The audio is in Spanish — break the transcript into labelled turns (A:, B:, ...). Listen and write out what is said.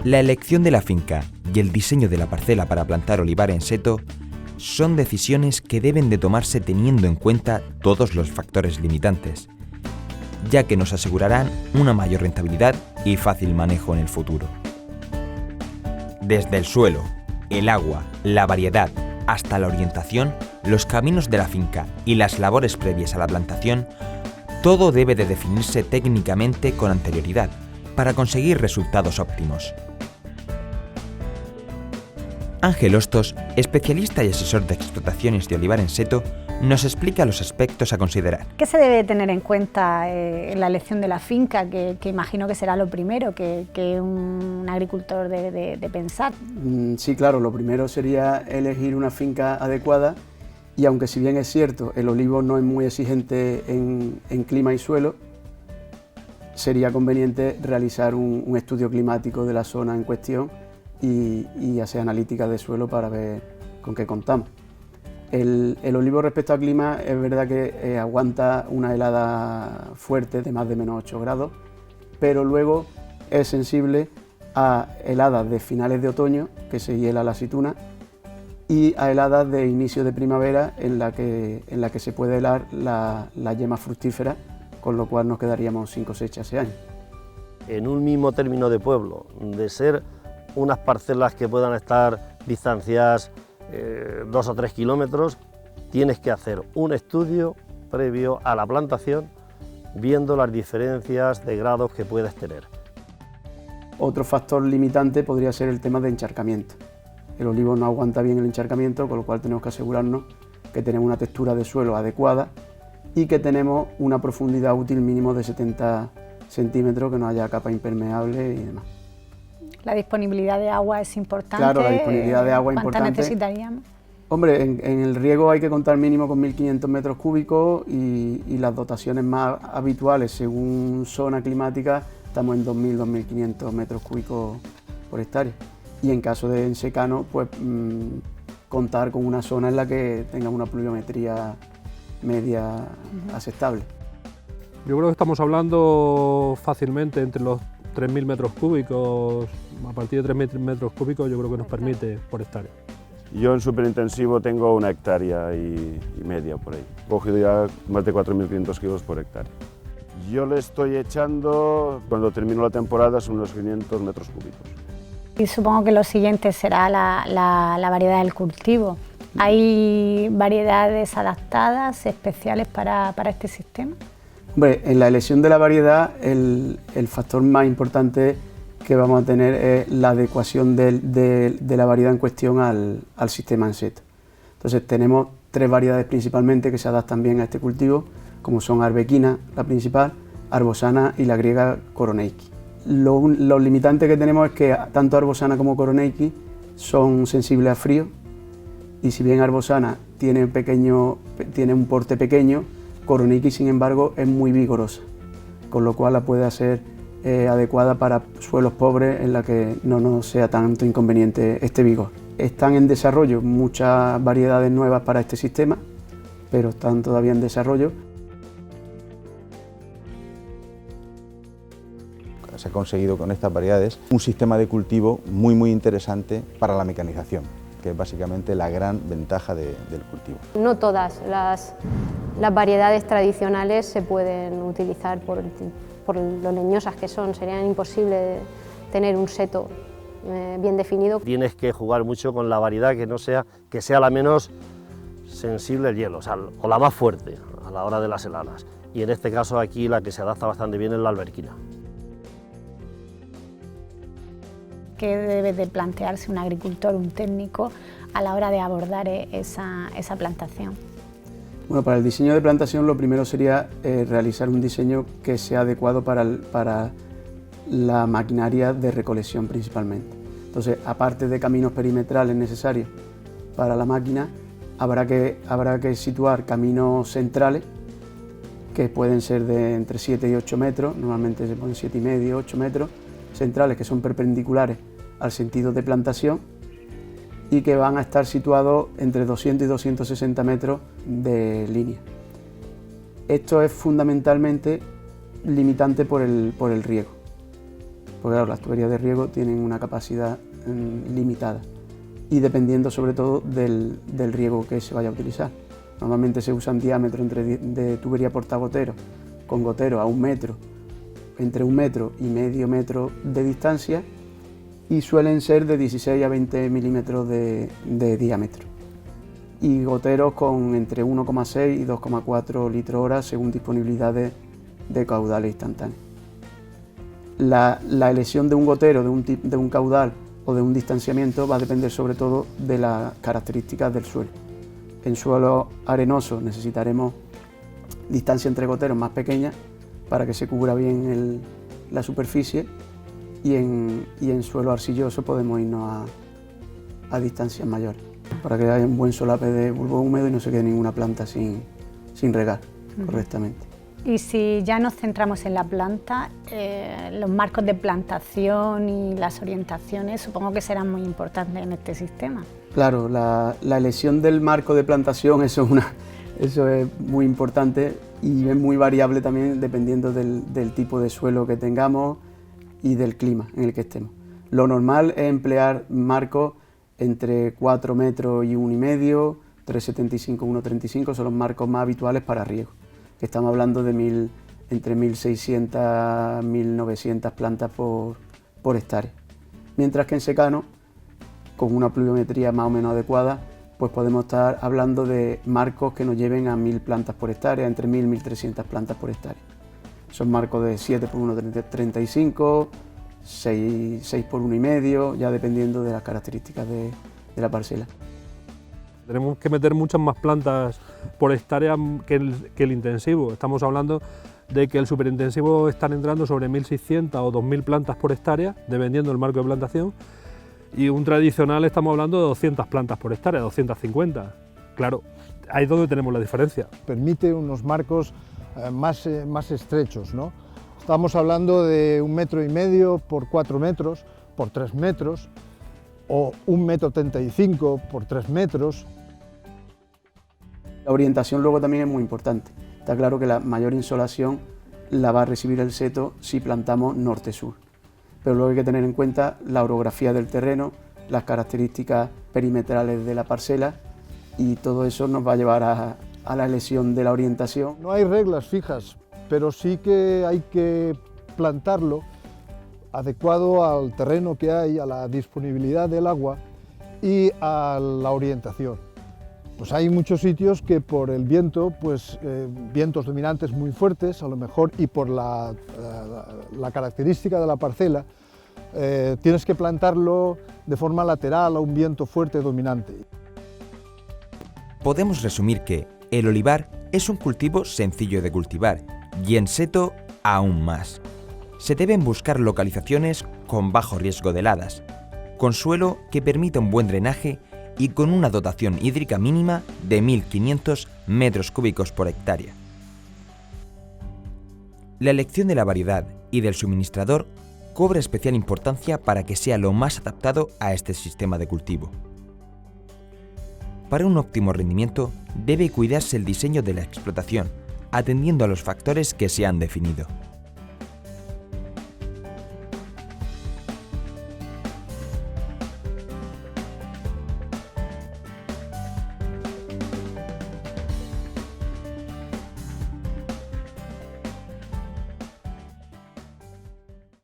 A: La elección de la finca y el diseño de la parcela para plantar olivar en seto son decisiones que deben de tomarse teniendo en cuenta todos los factores limitantes, ya que nos asegurarán una mayor rentabilidad y fácil manejo en el futuro. Desde el suelo, el agua, la variedad, hasta la orientación, los caminos de la finca y las labores previas a la plantación, todo debe de definirse técnicamente con anterioridad para conseguir resultados óptimos. Ángel Hostos, especialista y asesor de explotaciones de olivar en seto, nos explica los aspectos a considerar.
B: ¿Qué se debe tener en cuenta en la elección de la finca, que imagino que será lo primero que un agricultor debe de pensar?
C: Sí, claro, lo primero sería elegir una finca adecuada y aunque si bien es cierto, el olivo no es muy exigente en clima y suelo, sería conveniente realizar un estudio climático de la zona en cuestión y hacer analítica de suelo para ver con qué contamos. El olivo respecto al clima es verdad que aguanta una helada fuerte de más de -8 grados, pero luego es sensible a heladas de finales de otoño, que se hiela la aceituna, y a heladas de inicio de primavera en la que se puede helar la yema fructífera, con lo cual nos quedaríamos sin cosecha ese año.
D: En un mismo término de pueblo, de ser unas parcelas que puedan estar distanciadas 2 o 3 kilómetros, tienes que hacer un estudio previo a la plantación, viendo las diferencias de grados que puedes tener.
C: Otro factor limitante podría ser el tema de encharcamiento. El olivo no aguanta bien el encharcamiento, con lo cual tenemos que asegurarnos que tenemos una textura de suelo adecuada y que tenemos una profundidad útil mínimo de 70 centímetros, que no haya capa impermeable y demás.
B: La disponibilidad de agua es importante.
C: Claro, la disponibilidad de agua es
B: importante.
C: importante.
B: ¿Cuánta necesitaríamos?
C: Hombre, en el riego hay que contar mínimo con 1.500 metros cúbicos y las dotaciones más habituales según zona climática estamos en 2.000-2.500 metros cúbicos por hectárea. Y en caso de secano, pues contar con una zona en la que tenga una pluviometría media aceptable.
E: Yo creo que estamos hablando fácilmente entre los 3.000 metros cúbicos, a partir de 3.000 metros cúbicos yo creo que nos permite por hectárea.
F: Yo en superintensivo tengo 1,5 hectáreas por ahí. He cogido ya más de 4.500 kilos por hectárea. Yo le estoy echando, cuando termino la temporada, son unos 500 metros cúbicos.
B: Y supongo que lo siguiente será la variedad del cultivo. ¿Hay variedades adaptadas, especiales para este sistema?
C: Hombre, en la elección de la variedad, el factor más importante que vamos a tener es la adecuación de la variedad en cuestión al sistema en seto. Entonces tenemos 3 variedades principalmente que se adaptan bien a este cultivo, como son Arbequina, la principal, Arbosana y la griega Koroneiki. Lo limitante que tenemos es que tanto Arbosana como Koroneiki son sensibles a frío, y si bien Arbosana tiene un porte pequeño, Koroneiki sin embargo es muy vigorosa, con lo cual la puede hacer adecuada para suelos pobres en la que no nos sea tanto inconveniente este vigor. Están en desarrollo muchas variedades nuevas para este sistema, pero están todavía en desarrollo.
G: Se ha conseguido con estas variedades un sistema de cultivo muy interesante para la mecanización, que es básicamente la gran ventaja del cultivo.
H: No todas las variedades tradicionales se pueden utilizar por lo leñosas que son. Sería imposible tener un seto bien definido.
D: Tienes que jugar mucho con la variedad que sea la menos sensible al hielo, o la más fuerte a la hora de las heladas. Y en este caso aquí la que se adapta bastante bien es la alberquina.
B: ¿Qué debe de plantearse un agricultor, un técnico, a la hora de abordar esa plantación?
C: Bueno, para el diseño de plantación lo primero sería realizar un diseño que sea adecuado para la maquinaria de recolección principalmente. Entonces, aparte de caminos perimetrales necesarios para la máquina, habrá que situar caminos centrales que pueden ser de entre 7 y 8 metros, normalmente se ponen 7,5, 8 metros, centrales que son perpendiculares al sentido de plantación y que van a estar situados entre 200 y 260 metros de línea. Esto es fundamentalmente limitante por el riego. porque claro, las tuberías de riego tienen una capacidad limitada y dependiendo sobre todo del riego que se vaya a utilizar. Normalmente se usan diámetros de tubería portagotero con gotero a 1 metro, entre 1 metro y medio metro de distancia, y suelen ser de 16 a 20 milímetros de diámetro, y goteros con entre 1,6 y 2,4 litros hora según disponibilidad de caudales instantáneos. La elección de un gotero, de un caudal o de un distanciamiento va a depender sobre todo de las características del suelo. En suelo arenoso necesitaremos distancia entre goteros más pequeñas para que se cubra bien la superficie, y en suelo arcilloso podemos irnos a distancias mayores, para que haya un buen solape de bulbo húmedo y no se quede ninguna planta sin regar correctamente.
B: Y si ya nos centramos en la planta, los marcos de plantación y las orientaciones supongo que serán muy importantes en este sistema.
C: Claro, la elección del marco de plantación, eso es muy importante y es muy variable también dependiendo del tipo de suelo que tengamos y del clima en el que estemos. Lo normal es emplear marcos entre 4 metros y 1,5, 3,75, 1,35, son los marcos más habituales para riego. Estamos hablando de entre 1.600 a 1.900 plantas por hectárea. Mientras que en secano, con una pluviometría más o menos adecuada, pues podemos estar hablando de marcos que nos lleven a 1.000 plantas por hectárea, entre 1.000 y 1.300 plantas por hectárea. Son marcos de 7 por 1,35, 6 por 1,5, ya dependiendo de las características de la parcela.
E: Tenemos que meter muchas más plantas por hectárea que el intensivo. Estamos hablando de que el superintensivo están entrando sobre 1.600 o 2.000 plantas por hectárea, dependiendo del marco de plantación, y un tradicional estamos hablando de 200 plantas por hectárea, 250. Claro, ahí es donde tenemos la diferencia.
I: Permite unos marcos más estrechos, ¿no? Estamos hablando de 1,5 metros por 4 metros, por 3 metros, o 1,35 metros por 3 metros.
C: La orientación luego también es muy importante. Está claro que la mayor insolación la va a recibir el seto si plantamos norte-sur, pero luego hay que tener en cuenta la orografía del terreno, las características perimetrales de la parcela, y todo eso nos va a llevar a la elección de la orientación.
I: No hay reglas fijas, pero sí que hay que plantarlo adecuado al terreno que hay, a la disponibilidad del agua y a la orientación. Pues hay muchos sitios que por el viento, vientos dominantes muy fuertes a lo mejor, y por la característica de la parcela, tienes que plantarlo de forma lateral a un viento fuerte dominante.
A: Podemos resumir que el olivar es un cultivo sencillo de cultivar y en seto aún más. Se deben buscar localizaciones con bajo riesgo de heladas, con suelo que permita un buen drenaje y con una dotación hídrica mínima de 1.500 metros cúbicos por hectárea. La elección de la variedad y del suministrador cobra especial importancia para que sea lo más adaptado a este sistema de cultivo. Para un óptimo rendimiento debe cuidarse el diseño de la explotación, atendiendo a los factores que se han definido.